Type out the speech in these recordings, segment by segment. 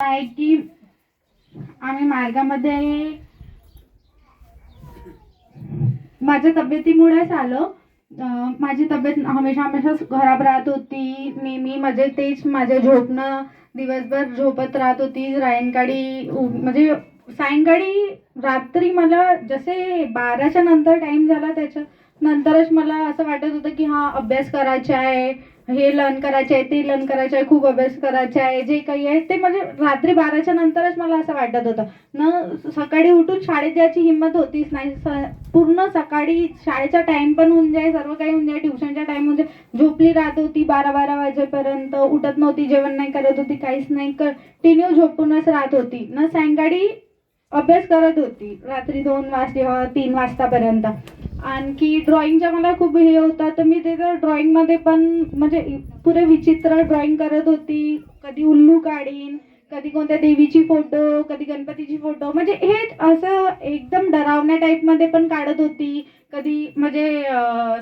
आहे की आम्ही मार्गामध्ये माझ्या तब्येतीमुळेच आलो. माझी तब्येत हमेशा हमेशा खराब राहत होती. नेहमी म्हणजे तेच माझं झोपणं, दिवसभर झोपत राहत होती. म्हणजे सायंकाळी रात्री मला जसे 12च्या नंतर टाईम झाला त्याच्या नंतरच मला असं वाटत होतं की हा अभ्यास करायचा आहे, हे लर्न करायचं आहे, ते लर्न करायचं आहे, खूप अभ्यास करायचा आहे, जे काही आहे ते म्हणजे रात्री 12च्या नंतरच मला असं वाटत होतं. सकाळी उठून शाळेत जायची हिंमत होतीच नाही. पूर्ण सकाळी शाळेचा टाइम पण होऊन जाय, सर्व काही होऊन जाय, ट्युशनचा टाइम होऊन जाय, झोपली राहत होती 12-12 वाजेपर्यंत, उठत नव्हती, जेवण नाही करत होती, काहीच नाही, कंटिन्यू झोपूनच राहत होती. सायंकाळी अभ्यास करत होती रात्री 2 वाजता 3 वाजतापर्यंत. आणखी ड्रॉइंगचा मला खूप हे होता, तर मी तिथं ड्रॉइंगमध्ये पण म्हणजे पुरे विचित्र ड्रॉइंग करत होती. कधी उल्लू काढीन, कधी कोणत्या देवीची फोटो, कधी गणपतीची फोटो, म्हणजे हे असं एकदम डरावण्या टाईपमध्ये पण काढत होती. कधी म्हणजे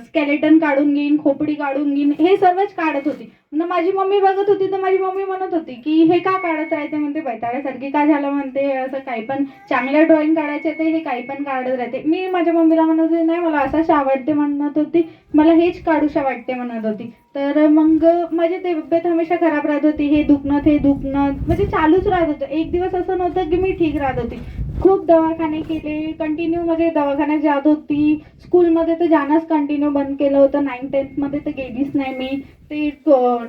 स्केलेटन काढून घेईन, खोपडी काढून घेईन, हे सर्वच काढत होती. माझी मम्मी बघत होती, तर माझी मम्मी म्हणत होती की हे का काढत राहते, म्हणते बैताळ्यासारखी का झालं, म्हणते असं काही पण चांगल्या ड्रॉइंग काढायचे ते हे काही पण काढत राहते. मी माझ्या मम्मीला म्हणत होती नाही मला असाच आवडते म्हणत होती, मला हेच काढूशा वाटते म्हणत होती. तर मग माझी तब्येत हमेशा खराब राहत होती. हे दुखणं म्हणजे चालूच राहत होतं. एक दिवस असं नव्हतं की मी ठीक राहत होती. खूप दवाखाने केले, कंटिन्यू म्हणजे दवाखान्यात जात होती. स्कूलमध्ये तर जाणंच कंटिन्यू बंद केलं होतं. 9th-10th मध्ये तर गेलीच नाही मी. ते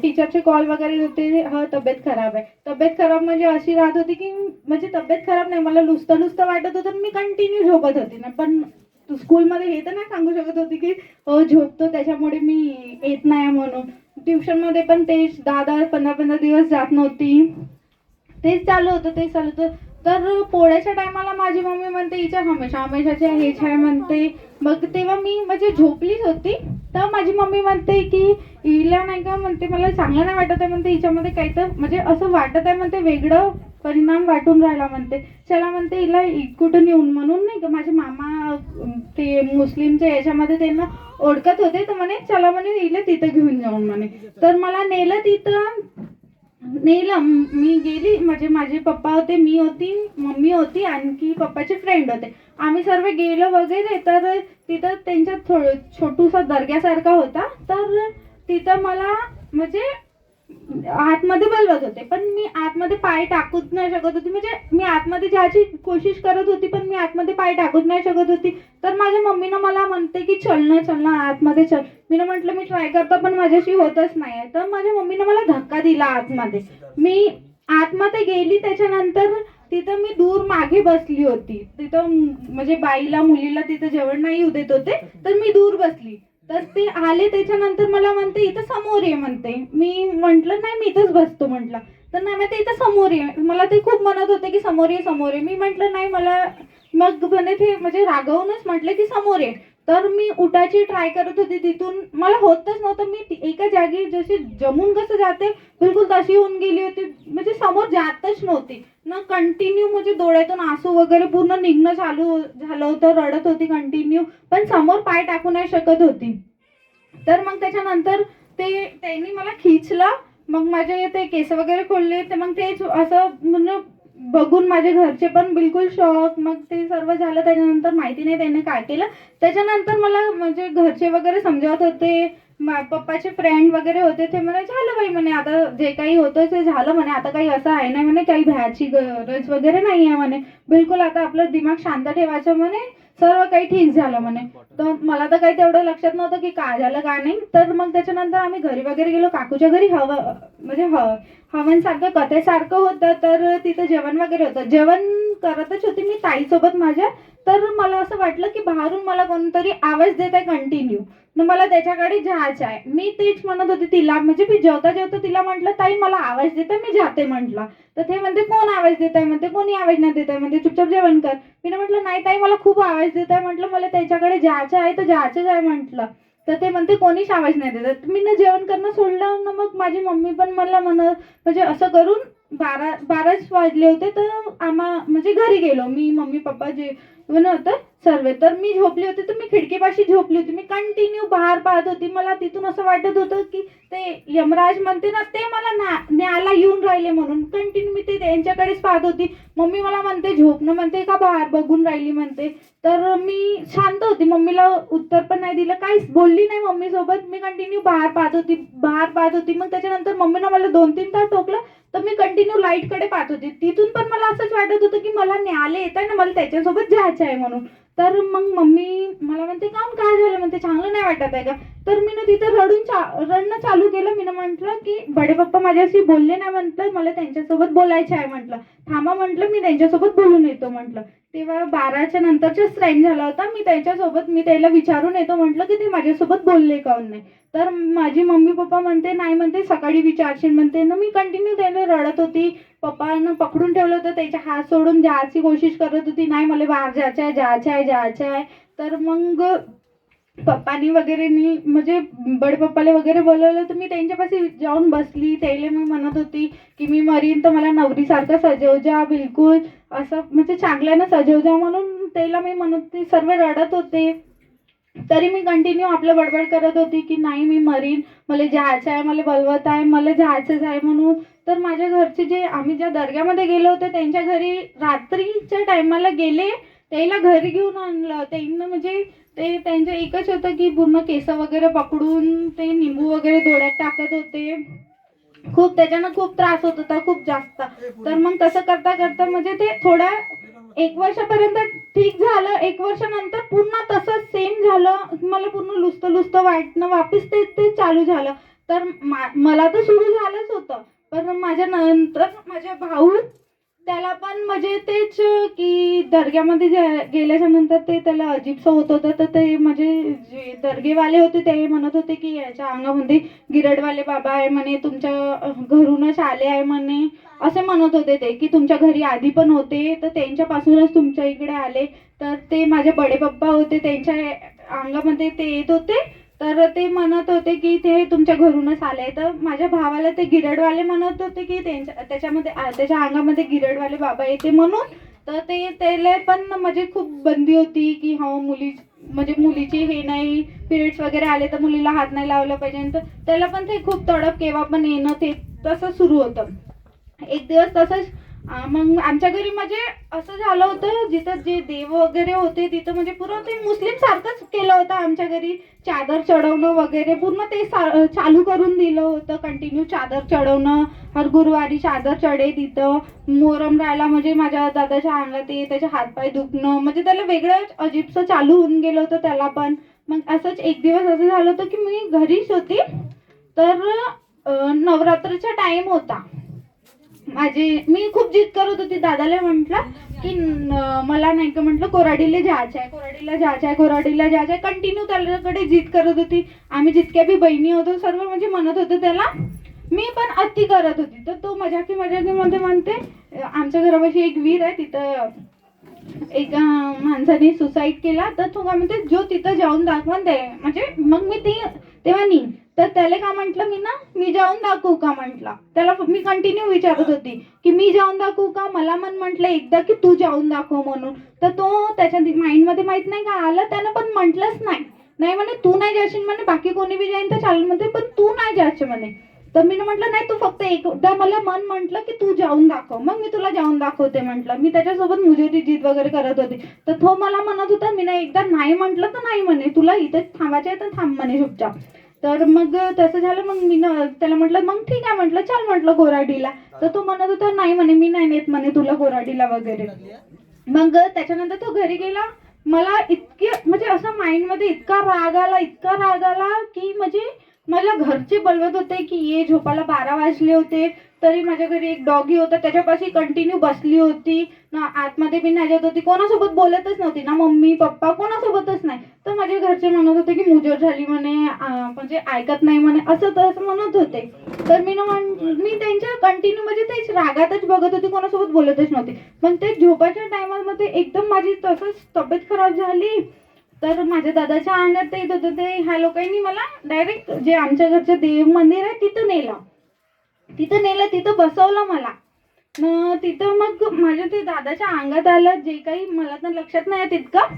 टीचरचे कॉल वगैरे होते, हा तब्येत खराब आहे. तब्येत खराब म्हणजे अशी राहत होती की म्हणजे तब्येत खराब नाही, मला लुसतं वाटत होतं, मी कंटिन्यू झोपत होती ना. पण स्कूलमध्ये हे तर नाही सांगू शकत होती की हो झोपतो त्याच्यामुळे मी येत नाही म्हणून. ट्युशनमध्ये पण तेच 10-10 15-15 दिवस जात नव्हती. तेच चालू होतं. तर पोळ्याच्या टायमाला माझी मम्मी म्हणते हिच्या हमेशाच्या हेच आहे म्हणते. मग तेव्हा मी म्हणजे झोपलीच होती, तर माझी मम्मी म्हणते की हिला नाही का, म्हणते मला चांगलं नाही वाटत आहे म्हणते, हिच्यामध्ये काही तर म्हणजे असं वाटत आहे म्हणते, वेगळं परिणाम वाटून राहिला म्हणते. चला म्हणते हिला कुठून येऊन म्हणून नाही का, माझे मामा ते मुस्लिमच्या याच्यामध्ये त्यांना ओळखत होते, तर म्हणे चला म्हणे हिला तिथं घेऊन जाऊन म्हणे. तर मला नेलं तिथं. मी गेली, म्हणजे माझे पप्पा होते, मी होती, मम्मी होती, आणखी पप्पाचे फ्रेंड होते. आम्ही सर्व गेलो वगैरे. तर तिथं त्यांच्यात छोटूसा दर्ग्यासारखा होता. तर तिथं मला म्हणजे आतमध्ये बोलवत होते, पण मी आतमध्ये पाय टाकूच नाही शकत होती. म्हणजे मी आतमध्ये जायची कोशिश करत होती, पण मी आतमध्ये पाय टाकूच नाही शकत होती. तर माझ्या मम्मीनं मला म्हणते की चल ना आतमध्ये चल. मी म्हटलं मी ट्राय करतो, पण माझ्याशी होतच नाही. तर माझ्या मम्मीनं मला धक्का दिला आतमध्ये. मी आतमध्ये गेली, त्याच्यानंतर तिथं मी दूर मागे बसली होती. तिथं म्हणजे बाईला मुलीला तिथं जेवण नाही येऊ देत होते, तर मी दूर बसली. तर ते आले, त्याच्यानंतर मला म्हणते इथं समोर ये म्हणते. मी म्हटलं नाही मी इथंच बसतो म्हटलं. तर नाही म्हणते इथं समोर ये. मला ते खूप म्हणत होते की समोर ये. मी म्हटलं नाही मला. मग म्हणे ते म्हणजे रागवूनच म्हटले की समोर ये. तर मी उठायची ट्राय करत होती, तिथून मला होतच नव्हतं. मी एका जागी जशी जमून कसं जाते बिलकुल तशी होऊन गेली होती, म्हणजे समोर जातच नव्हती ना. कंटिन्यू म्हणजे डोळ्यातून आसू वगैरे पूर्ण निघणं चालू झालं होतं, रडत होती कंटिन्यू, पण समोर पाय टाकू नाही शकत होती. तर मग त्याच्यानंतर त्यांनी मला खिचलं. मग माझे ते केस वगैरे खोलले. तर मग ते असं म्हणजे बघून माझे घरचे पण बिलकुल शॉक. मग ते सर्व झालं, त्याच्यानंतर माहिती नाही त्याने काय केलं. त्याच्यानंतर मला म्हणजे घरचे वगैरे समजावत होते, पप्पाचे फ्रेंड वगैरे होते, ते म्हणे झालं बाई म्हणे, आता जे काही होतं ते झालं म्हणे, आता काही असं आहे नाही म्हणे, काही भ्यायची गरज वगैरे नाही आहे म्हणे, बिलकुल आता आपलं दिमाग शांत ठेवायचं म्हणे, सर्व काही ठीक झालं म्हणे. तर मला तर काही तेवढं लक्षात नव्हतं की काय झालं काय नाही. तर मग त्याच्यानंतर आम्ही घरी वगैरे गेलो. काकूच्या घरी म्हणजे हवनसारखं कथेसारखं होतं. तर तिथं जेवण वगैरे होतं. जेवण करतच होती मी ताईसोबत माझ्या. तर मला असं वाटलं की बाहेरून मला कोणतरी आवाज देत आहे कंटिन्यू. तर मला त्याच्याकडे जायचं आहे. मी तेच म्हणत होते तिला, म्हणजे मी जेवता तिला म्हटलं ताई मला आवाज देते, मी जाते म्हटलं. तर ते म्हणते कोण आवाज देत आहे म्हणते, कोणी आवाज नाही देत आहे म्हणते, चुपचाप जेवण कर. मी म्हटलं नाही ताई मला खूप आवाज देत आहे म्हटलं, मला त्याच्याकडे जायचं आहे तर जायचंच आहे म्हटलं. तर ते म्हणते कोणीच आवाज नाही देत. मी ना जेवण करणं सोडलं ना. मग माझी मम्मी पण मला म्हणजे असं करून 12च वाजले होते. तर म्हणजे घरी गेलो मी, मम्मी पप्पा जेवण होतं. सर्व. तर मी झोपली होती, तर मी खिडकीपाशी झोपली होती. मी कंटिन्यू बाहेर पाहत होती. मला तिथून असं वाटत होतं की ते यमराज म्हणते ना, ते मला न्यायला येऊन राहिले म्हणून. कंटिन्यू मी ते त्यांच्याकडेच पाहत होती. मम्मी मला म्हणते झोपणं म्हणते का बाहेर बघून राहिली म्हणते. तर मी शांत होती, मम्मीला उत्तर पण नाही दिलं, काहीच बोलली नाही मम्मीसोबत. मी कंटिन्यू बाहेर पाहत होती. मग त्याच्यानंतर मम्मीनं मला 2-3 तास टोकलं, तर मी कंटिन्यू लाईटकडे पाहत होती. तिथून पण मला असंच वाटत होतं की मला न्यायला येत आहे ना, मला त्याच्यासोबत जायचं आहे म्हणून. तर मग मम्मी मला म्हणते काम काय झालं म्हणते, चांगलं नाही वाटत आहे का. तर मी ना तिथं रडणं चालू केलं. मी म्हटलं की बडे पप्पा माझ्याशी बोलले नाही म्हटलं, मला त्यांच्यासोबत बोलायचं आहे म्हटलं, थांबा म्हटलं मी त्यांच्यासोबत बोलून येतो म्हटलं. तेव्हा 12च्या नंतरचाच टाईम झाला होता. मी त्याला विचारून येतो म्हटलं की ते माझ्यासोबत बोलले काऊन नाही. तर माझी मम्मी पप्पा म्हणते नाही म्हणते सकाळी विचारशील म्हणते ना. मी कंटिन्यू त्याला रडत होती. पप्पानं पकडून ठेवलं होतं, त्याचे हात सोडून जायची कोशिश करत होती, नाही मला बाहेर जायचं आहे. तर मग पप्पानी वगैरे म्हणजे बडे पप्पाला वगैरे बोलवलं. तर मी त्यांच्यापाशी जाऊन बसली. त्याला मी म्हणत होती की मी मरीन तर मला नवरीसारखं सजव जा, बिलकुल असं म्हणजे चांगल्यानं सजव जा म्हणून त्याला मी म्हणत होती. सर्व रडत होते, तरी मी कंटिन्यू आपलं बडबड करत होती की नाही मी मरीन, मला जायचं आहे, मला बोलवत आहे, मला जायचंच आहे म्हणून. तर माझ्या घरचे जे आम्ही ज्या दर्ग्यामध्ये गेलो होतो त्यांच्या घरी रात्रीच्या टायमाला गेले, त्याला घरी घेऊन आणलं. त्यांना म्हणजे ते त्यांचं एकच होतं की पूर्ण केस वगैरे पकडून ते निंबू वगैरे डोळ्यात टाकत होते. खूप त्याच्यानं खूप त्रास होत होता, खूप जास्त. तर मग तसं करता करता म्हणजे ते थोडा 1 वर्षापर्यंत ठीक झालं. 1 वर्षानंतर पुन्हा तसंच सेम झालं. मला पूर्ण लुसतं वाटणं वापिस ते चालू झालं. तर मला तर सुरू झालंच होतं, पण माझ्या नंतर माझ्या भाऊ त्याला पण म्हणजे तेच की दर्ग्यामध्ये गेल्याच्या नंतर ते त्याला अजीबसं होत होतं. तर ते म्हणजे जे दर्गेवाले होते ते म्हणत होते की याच्या अंगामध्ये गिरडवाले बाबा आहे म्हणे, तुमच्या घरूनच आले आहे म्हणे, असे म्हणत होते ते की तुमच्या घरी आधी पण होते तर त्यांच्यापासूनच तुमच्या इकडे आले. तर ते माझे बडे पप्पा होते, त्यांच्या अंगामध्ये ते येत होते. तर ते म्हणत होते की ते तुमच्या घरूनच आले. तर माझ्या भावाला ते गिरडवाले म्हणत होते की त्याच्या अंगामध्ये गिरडवाले बाबा येते म्हणून. तर ते त्याला पण म्हणजे खूप बंदी होती की हो म्हणजे मुलीची हे नाही, पिरियड्स वगैरे आले तर मुलीला हात नाही लावला पाहिजे. तर त्याला पण ते खूप तडप केव्हा पण येणं ते तसं सुरू होतं. एक दिवस तसंच मग आमच्या घरी म्हणजे असं झालं होतं, जिथं जे देव वगैरे होते तिथं म्हणजे पूर्ण ते मुस्लिम सारखंच केलं होतं. आमच्या घरी चादर चढवणं वगैरे पूर्ण ते चालू करून दिलं होतं. कंटिन्यू चादर चढवणं, हर गुरुवारी चादर चढे तिथं. मोहरम राहायला म्हणजे माझ्या दादाच्या अंगात त्याचे हातपाय दुखणं, म्हणजे त्याला वेगळंच अजीबसं चालू होऊन गेलं होतं त्याला पण. मग असंच एक दिवस असं झालं होतं की मी घरीच होती. तर नवरात्रीचा टाइम होता. मी खूप जिद करत होती. दादाला म्हटलं की मला नाही का म्हटलं कोराडीला जायचं आहे. कंटिन्यू त्याच्याकडे जिद करत होती. आम्ही जितक्या बी बहिणी होतो सर्व म्हणजे म्हणत होते त्याला. मी पण अति करत होती. तर तो मजाकीमध्ये म्हणते आमच्या घरापाशी एक विहीर आहे, तिथं एका माणसाने सुसाईड केला. तर तो काय म्हणते जो तिथं जाऊन दाखवून दे, म्हणजे मग मी तेव्हा तर त्याला का म्हटलं मी जाऊन दाखवू का म्हटलं. त्याला मी कंटिन्यू विचारत होती की मी जाऊन दाखवू का, मला म्हटलं एकदा की तू जाऊन दाखव म्हणून. तर तो त्याच्या माइंडमध्ये माहित नाही का आलं, त्यानं पण म्हटलंच नाही म्हणे तू नाही जाशील म्हणे, बाकी कोणी बी जाईन तर चालेल म्हणते, पण तू नाही जायचं म्हणे. तर मी म्हटलं नाही, तू फक्त एकदा मला म्हटलं की तू जाऊन दाखव, मग मी तुला जाऊन दाखवते म्हटलं. मी त्याच्यासोबत मुजेरी जिद वगैरे करत होती. तर तो मला म्हणत होता मी एकदा नाही म्हटलं तर नाही म्हणे, तुला इथेच थांबायचं आहे तर थांब म्हणे चुपचाप. तर मग तसं झालं. मग मी त्याला म्हटलं मग ठीक आहे म्हटलं, चल म्हटलं कोराडीला. तर तो म्हणत होता नाही म्हणे, मी नाही नेत म्हणे तुला कोराडीला वगैरे. मग त्याच्यानंतर तो घरी गेला. मला इतके म्हणजे असं माइंडमध्ये इतका राग आला की म्हणजे मला घरचे बोलवत होते की ये झोपायला 12 वाजले होते. तरी माझ्या घरी एक डॉगी होता, त्याच्यापाशी कंटिन्यू बसली होती ना, आतमध्ये बी नाही जात होती, कोणासोबत बोलतच नव्हती ना, मम्मी पप्पा कोणासोबतच नाही. तर माझे घरचे म्हणत होते की मुजोर झाली म्हणे, म्हणजे ऐकत नाही म्हणे, असं तसं म्हणत होते. तर मी त्यांच्या कंटिन्यू म्हणजे तेच रागातच बघत होती, कोणासोबत बोलतच नव्हती. पण ते झोपाच्या टायमामध्ये एकदम माझी तसंच तब्येत खराब झाली. तर माझ्या दादाच्या अंगात येत होतं. ते ह्या लोकांनी मला डायरेक्ट जे आमच्या घरचं देव मंदिर आहे तिथं नेलं, तिथं बसवलं मला. तिथं मग माझ्या ते दादाच्या अंगात आलं, जे काही मला तर लक्षात नाही तितकं.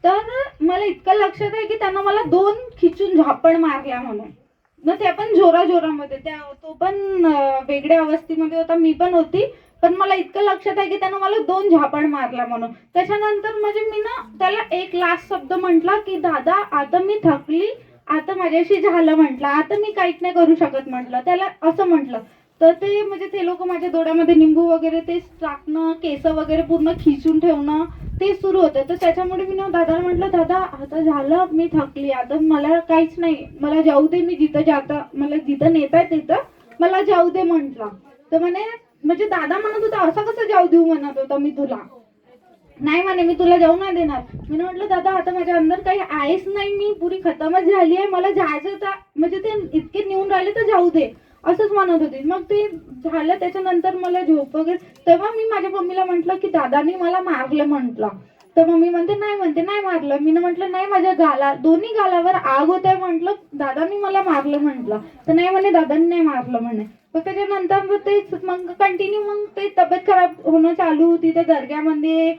तर मला इतकं लक्षात आहे की त्यानं मला 2 खिचून झापड मारल्या म्हणून. मग ते पण जोराजोरामध्ये. तो पण वेगळ्या अवस्थेमध्ये होता, मी पण होती. पण मला इतकं लक्षात आहे की त्यानं मला 2 झापड मारल्या म्हणून. त्याच्यानंतर म्हणजे मी ना त्याला एक लास्ट शब्द म्हटला की दादा आता मी थकली, आता माझ्याशी झालं म्हटलं, आता मी काहीच नाही करू शकत म्हटलं, त्याला असं म्हटलं. तर ते म्हणजे ते लोक माझ्या डोळ्यामध्ये निंबू वगैरे ते टाकणं, केस वगैरे पूर्ण खिचून ठेवणं ते सुरू होतं. तर त्याच्यामुळे मी ना दादाला म्हटलं, दादा आता झालं, मी थकली, आता मला काहीच नाही, मला जाऊ दे, मी जिथं जाता मला जिथं नेताय तिथं मला जाऊ दे म्हटलं. तर म्हणे म्हणजे दादा म्हणत होता असं कसं जाऊ देऊ म्हणत होता मी तुला. नाही म्हणे मी तुला जाऊ नाही देणार. मी म्हटलं दादा आता माझ्या अंदर काही आहेच नाही, मी पुरी खतमच झाली आहे, मला जायचं तर म्हणजे ते इतके नेऊन राहिले तर जाऊ दे असंच म्हणत होते. मग ते झालं. त्याच्यानंतर मला झोप वगैरे, तेव्हा मी माझ्या मम्मीला म्हटलं की दादानी मला मारलं म्हटलं. तर मम्मी म्हणते नाही मारलं. मी म्हटलं नाही, माझ्या दोन्ही गालावर आग होत आहे म्हटलं, दादानी मला मारलं म्हटलं. तर नाही म्हणे दादानी नाही मारलं म्हणे. मग त्याच्यानंतर तेच मग कंटिन्यू मग ते तब्येत खराब होणं चालू. तिथे दर्ग्यामध्ये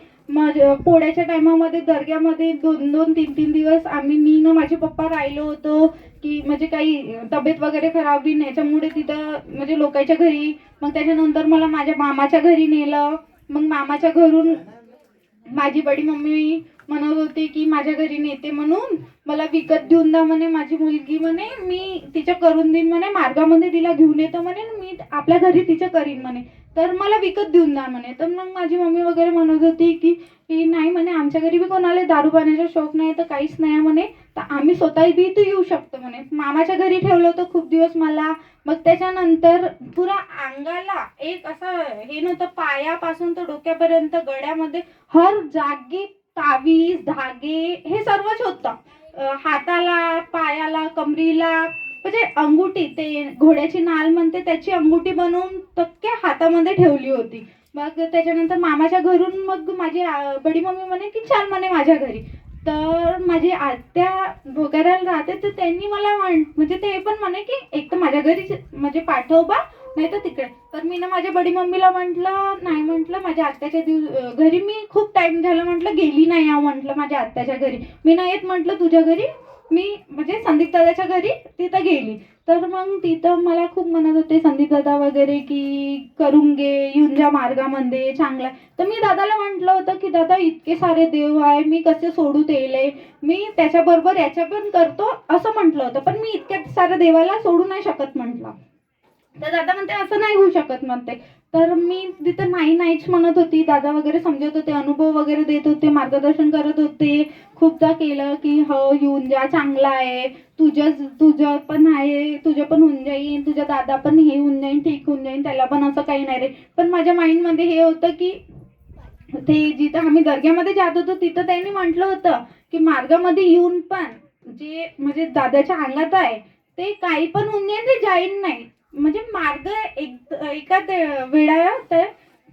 पोळ्याच्या टायमामध्ये दर्ग्यामध्ये 2-2, 3-3 दिवस मी न माझे पप्पा राहिलो होतो की म्हणजे काही तब्येत वगैरे खराब होईल याच्यामुळे तिथं म्हणजे लोकांच्या घरी. मग त्याच्यानंतर मला माझ्या मामाच्या घरी नेलं. मग मामाच्या घरून माझी बडी मम्मी म्हणत होती की माझ्या घरी नेते म्हणून मला विकत देऊन द्या म्हणे, माझी मुलगी म्हणे मी तिच्या करून देईन म्हणे, मार्गामध्ये तिला घेऊन येतो म्हणे, मी आपल्या घरी तिचं करीन म्हणे, तर मला विकत देऊन द्या म्हणे. तर मग माझी मम्मी वगैरे म्हणत होती की नाही म्हणे, आमच्या घरी बी कोणाला दारू पाण्याचा शौक नाही तर काहीच नाही म्हणे, तर आम्ही स्वतः बी तू येऊ शकतो म्हणे. मामाच्या घरी ठेवलं होतं खूप दिवस मला. मग त्याच्यानंतर पुरा अंगाला एक असं हे नव्हतं, पायापासून तर डोक्यापर्यंत गळ्यामध्ये हर जागी तावीज धागे हे सर्वच होतं. हाताला, पायाला, कमरीला म्हणजे अंगुठी, ते घोड्याची नाल म्हणते त्याची अंगुठी बनवून तक्क्या हातामध्ये ठेवली होती. मग त्याच्यानंतर मामाच्या घरून मग माझी बडी मम्मी म्हणे की चल म्हणे माझ्या घरी. तर माझी आत्या भोगाऱ्याला राहते, तर त्यांनी मला म्हणजे ते पण म्हणे की एक तर माझ्या घरी म्हणजे पाठव बा, नाही तर तिकडे. तर मी ना माझ्या बडी मम्मीला म्हटलं नाही, म्हटलं माझ्या आत्याच्या घरी मी खूप टाइम झाला म्हटलं गेली नाही आहे म्हटलं माझ्या आत्याच्या घरी, मी नाही येत म्हटलं तुझ्या घरी, मी म्हणजे संदीप दादाच्या घरी तिथं गेली. तर मग तिथं मला खूप म्हणत होते संदीप दादा वगैरे की करून घे, येऊन जा मार्गामध्ये चांगला. तर मी दादाला म्हटलं होतं की दादा इतके सारे देव आहे, मी कसे सोडू तेले, मी त्याच्याबरोबर याच्या पण करतो असं म्हटलं होतं, पण मी इतक्या साऱ्या देवाला सोडू नाही शकत म्हटलं. तर दादा म्हणते असं नाही होऊ शकत म्हणते. तर मी तिथं नाहीच म्हणत होती. दादा वगैरे समजत होते, अनुभव वगैरे देत होते, मार्गदर्शन करत होते. खूपदा केलं की हो येऊन जा, चांगला आहे, तुझं पण आहे, तुझं पण होऊन जाईल, तुझ्या दादा पण हे होऊन जाईल, ठीक होऊन जाईल, त्याला पण असं काही नाही रे. पण माझ्या माइंडमध्ये हे होतं की ते जिथं आम्ही दर्ग्यामध्ये जात होतो तिथं त्यांनी म्हटलं होतं की मार्गामध्ये येऊन पण जे म्हणजे दादाच्या अंगात आहे ते काही पण होऊन जाईल, ते जाईन नाही. म्हणजे मार्ग एका वेळा तर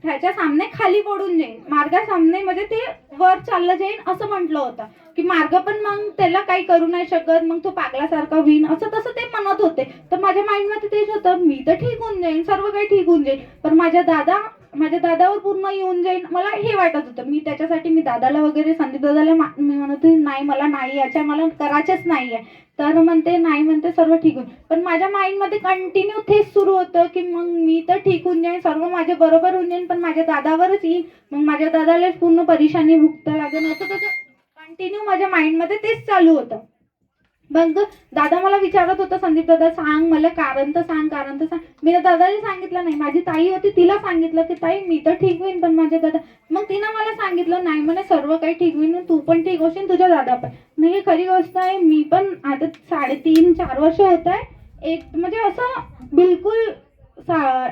त्याच्या सामने खाली पडून जाईल, मार्गासामने म्हणजे ते वर चाललं जाईल असं म्हटलं होतं की मार्ग पण मग त्याला काही करू नाही शकत, मग तो पागलासारखा होईन असं तसं ते म्हणत होते. तर माझ्या माइंडमध्ये तेच होतं, मी तर ठीक होऊन जाईन, सर्व काही ठीक होऊन जाईल, पण माझ्या दादावर पूर्ण येऊन जाईल मला हे वाटत होतं. मी त्याच्यासाठी मी दादाला वगैरे संदीप दादाला मी म्हणत होती नाही मला नाही याच्या मला करायचंच नाही आहे. तर म्हणते नाही, म्हणते सर्व ठीक होईल, पण माझ्या माइंडमध्ये कंटिन्यू तेच सुरू होतं की मग मी तर ठीक होऊन जाईन, सर्व माझे बरोबर होऊन जाईल, पण माझ्या दादावरच येईल, मग माझ्या दादालाच पूर्ण परेशानी भुगतं लागेल, असं तसं कंटिन्यू माझ्या माइंडमध्ये तेच चालू होतं. मग दादा मला विचारत होता संदीप दादा सांग मला कारण तर सांग, कारण तर सांग. मी दादाला सांगितलं नाही, माझी ताई होती तिला सांगितलं की ताई मी तर ठीक होईन पण माझ्या दादा. मग तिनं मला सांगितलं नाही म्हणे सर्व काही ठीक होईन, तू पण ठीक होशील, तुझ्या दादा पण. नाही खरी गोष्ट आहे, मी पण आता 3.5-4 वर्ष होत आहे एक म्हणजे असं बिलकुल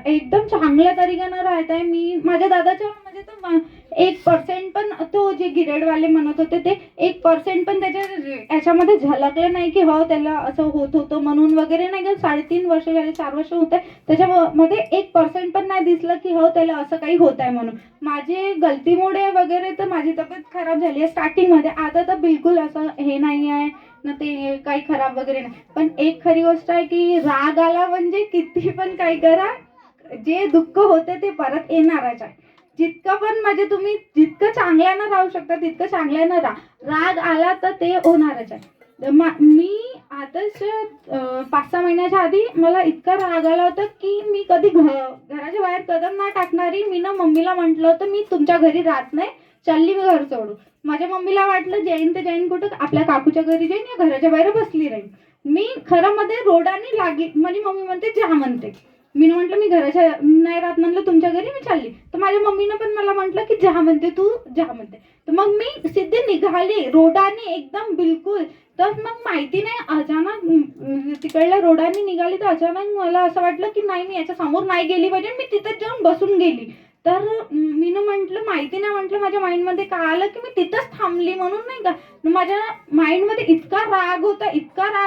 एकदम चांगल्या तरीक्यानं राहत आहे मी माझ्या दादाच्या. म्हणजे तो 1% पण तो जे गिरेडवाले म्हणत होते ते 1% पण त्याच्या याच्यामध्ये झलकलं नाही की हो त्याला असं होत होतं म्हणून वगैरे नाही का. 3.5 वर्ष झाले, 4 वर्ष होत आहे, त्याच्यामध्ये 1% पण नाही दिसलं की हो त्याला असं काही होत आहे म्हणून. माझे गलतीमुळे वगैरे तर माझी तब्येत खराब झाली आहे स्टार्टिंगमध्ये, आता तर बिलकुल असं हे नाही आहे ना, ते काही खराब वगैरे नाही. पण एक खरी गोष्ट आहे की राग आला म्हणजे किती पण काही करा, जे दुःख होते ते परत येणारच आहे. जितकं पण म्हणजे तुम्ही जितकं चांगल्यानं राहू शकता तितकं चांगल्यानं राहा. राग आला तर ते होणारच आहे. मी आताच 5-6 महिन्याच्या आधी मला इतका राग आला होता की मी कधी घराच्या बाहेर कदम नाही टाकणारी. मी ना मम्मीला म्हटलं होतं मी तुमच्या घरी राहत नाही, चालली मी घर सोडून. माझ्या मम्मीला वाटलं जैन ते जैन कुठं आपल्या काकूच्या घरी जाईन या घराच्या बाहेर बसली राहील. मी खरं मध्ये रोडाने लागली. माझी मम्मी म्हणते जा म्हणते. मी म्हटलं मी घराच्या नाही राहत, म्हणलं तुमच्या घरी मी चालली. तर माझ्या मम्मीनं पण मला म्हटलं की जा म्हणते तू जा म्हणते. तर मग मी सिद्धे निघाली रोडाने एकदम बिलकुल. तर मग माहिती नाही अचानक तिकडल्या रोडाने निघाली तर अचानक मला असं वाटलं की नाही मी याच्या समोर नाही गेली पाहिजे. मी तिथेच जाऊन बसून गेली. तर मी ना म्हटलं माहिती नाही, म्हटलं माझ्या माइंडमध्ये काय आलं की मी तिथंच थांबली म्हणून नाही का. माझ्या माइंडमध्ये इतका राग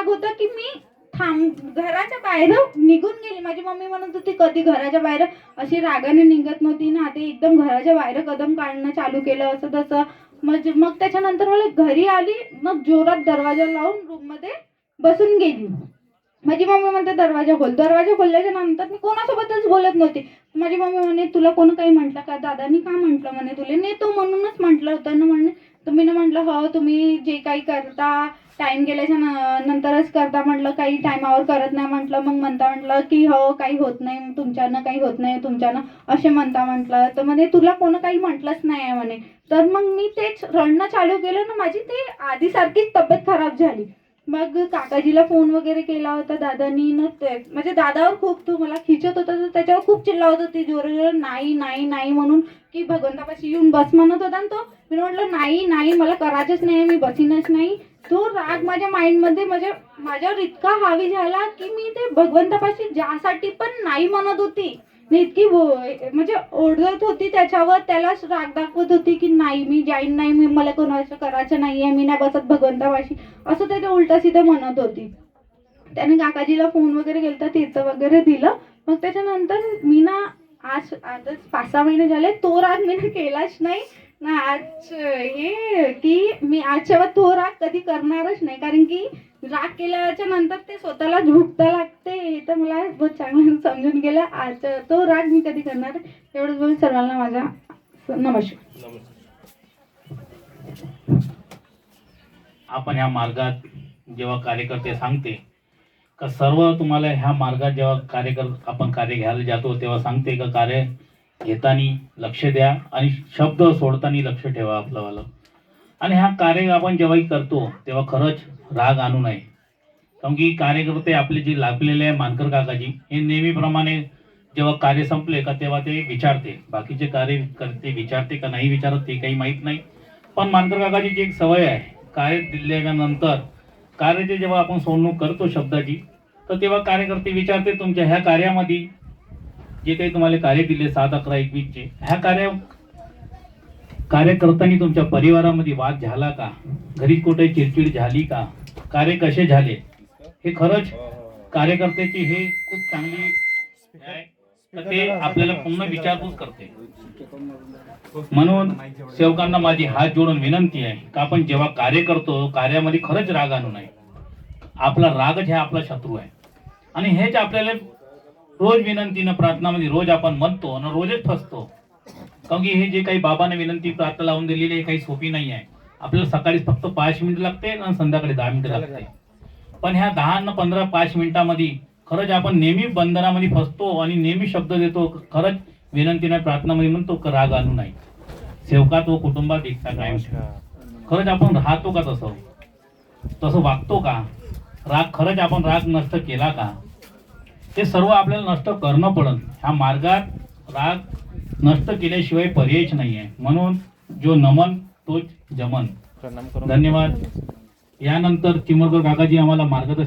होता की मी घराच्या बाहेर निघून गेली. माझी मम्मी म्हणत होती कधी घराच्या बाहेर अशी रागाने निघत नव्हती ना, ते एकदम घराच्या बाहेर कदम काढणं चालू केलं असं तसं. मग त्याच्यानंतर मला घरी आली, मग जोरात दरवाजा लावून रूम मध्ये बसून गेली. माझी मम्मी म्हणते दरवाजा खोल. दरवाजा खोलल्याच्या नंतर मी कोणासोबतच बोलत नव्हती. माझी मम्मी म्हणे तुला कोण काही म्हटलं का, दादानी का म्हटलं म्हणे तुला. नाही तो म्हणूनच म्हटलं होतं ना म्हणे. तुम्ही ना म्हटलं हो तुम्ही जे काही करता टाइम गेल्याच्या नंतरच करता म्हटलं, काही टायमावर करत नाही म्हटलं. मग म्हटलं की हो काही होत नाही तुमच्यानं, काही होत नाही तुमच्यानं असे म्हणता म्हटलं. तर म्हणे तुला कोण काही म्हटलंच नाही आहे म्हणे. तर मग मी तेच रडणं चालू केलं ना, माझी ते आधीसारखीच तब्येत खराब झाली. मग काकाजीला फोन वगैरे केला होता दादानी ना, ते म्हणजे दादावर खूप तो मला खिचत होता, तर त्याच्यावर खूप चिल्लावत होती जोर नाही नाही नाही म्हणून की भगवंतापाशी येऊन बस म्हणत होता ना तो. मी म्हटलं नाही नाही मला करायचंच नाही, मी बसीनच नाही. तो राग माझ्या माइंडमध्ये म्हणजे माझ्यावर इतका हावी झाला की मी ते भगवंतापाशी ज्यासाठी पण नाही म्हणत होती, मी इतकी म्हणजे ओरडत होती त्याच्यावर, त्यालाच राग दाखवत होती की नाही मी जाईन नाही, मी मला कोणाचं करायचं नाहीये, मी नाही बसत भगवंतापाशी, असं त्याच्या उलटा सीधं म्हणत होती. त्याने काकाजीला फोन वगैरे केला, तीर्थ वगैरे दिलं. मग त्याच्यानंतर मी ना आजच 5-6 महिने झाले तो राग मी ना केलाच नाही ना. आज हे की मी आजच्या तो राग कधी करणारच नाही, कारण की राग केल्याच्या नंतर ते स्वतःला झुकता लागते हे तर मला बहुत चांगलं समजून गेलं. आज तो राग मी कधी करणार. एवढंच बोलून सर्वांना माझा नमस्कार. आपण ह्या मार्गात जेव्हा कार्यकर्ते सांगते का सर्व तुम्हाला ह्या मार्गात जेव्हा आपण कार्य घ्यायला जातो तेव्हा सांगते का कार्य घेताना लक्ष द्या आणि शब्द सोडताना लक्ष ठेवा आपलंवालं. आणि हा कार्य आपण जेव्हाही करतो तेव्हा खरंच राग आणू नये. कारण की कार्यकर्ते आपले जे लागलेले आहे मानकर काकाजी हे नेहमीप्रमाणे जेव्हा कार्य संपले का तेव्हा ते विचारते, बाकीचे कार्यकर्ते विचारते का नाही विचारत ते काही माहीत नाही. पण मानकर काकाजीची एक सवय आहे, कार्य दिल्यानंतर कार्याची जेव्हा आपण सोडणूक करतो शब्दाची तर तेव्हा कार्यकर्ते विचारते तुमच्या ह्या कार्यामध्ये जे काही तुम्हाला कार्य दिले 7-11-21 ह्या कार्य करताना तुमच्या परिवारामध्ये वाद झाला का, घरी कुठे चिडचिड झाली का, कार्य कसे झाले, हे खरंच कार्यकर्त्याची हे खूप चांगली आहे. तर ते आपल्याला पूर्ण विचारपूस करते. म्हणून सेवकांना माझी हात जोडून विनंती आहे का आपण जेव्हा कार्य करतो कार्यामध्ये खरंच राग आणू नये. आपला रागच हा आपला शत्रू आहे. आणि हेच आपल्याला रोज विनंतीनं प्रार्थनामध्ये रोज आपण म्हणतो आणि रोजच फसतो. कारण की हे जे काही बाबाने विनंती प्रार्थना लावून दिलेली आहे काही सोपी नाही आहे. आपल्याला सकाळी फक्त 5 मिनिट लागते आणि संध्याकाळी 10 मिनिटं लागते. पण ह्या 10-15-5 मिनिटांमध्ये खरंच आपण नेहमी बंधनामध्ये फसतो आणि नेहमी शब्द देतो. खरंच विनंतीने प्रार्थनामध्ये म्हणतो का राग आणू नये. सेवकात व कुटुंबात एकता कायम. खरंच आपण राहतो का तसं वागतो का, राग खरंच आपण राग नष्ट केला का, ते सर्व आपल्याला नष्ट करणं पडन. ह्या मार्गात राग नष्ट केल्याशिवाय पर्यायच नाही आहे. म्हणून जो नमन तोच जमन. धन्यवाद. यानंतर चिमरकर काकाजी आम्हाला मार्गदर्शन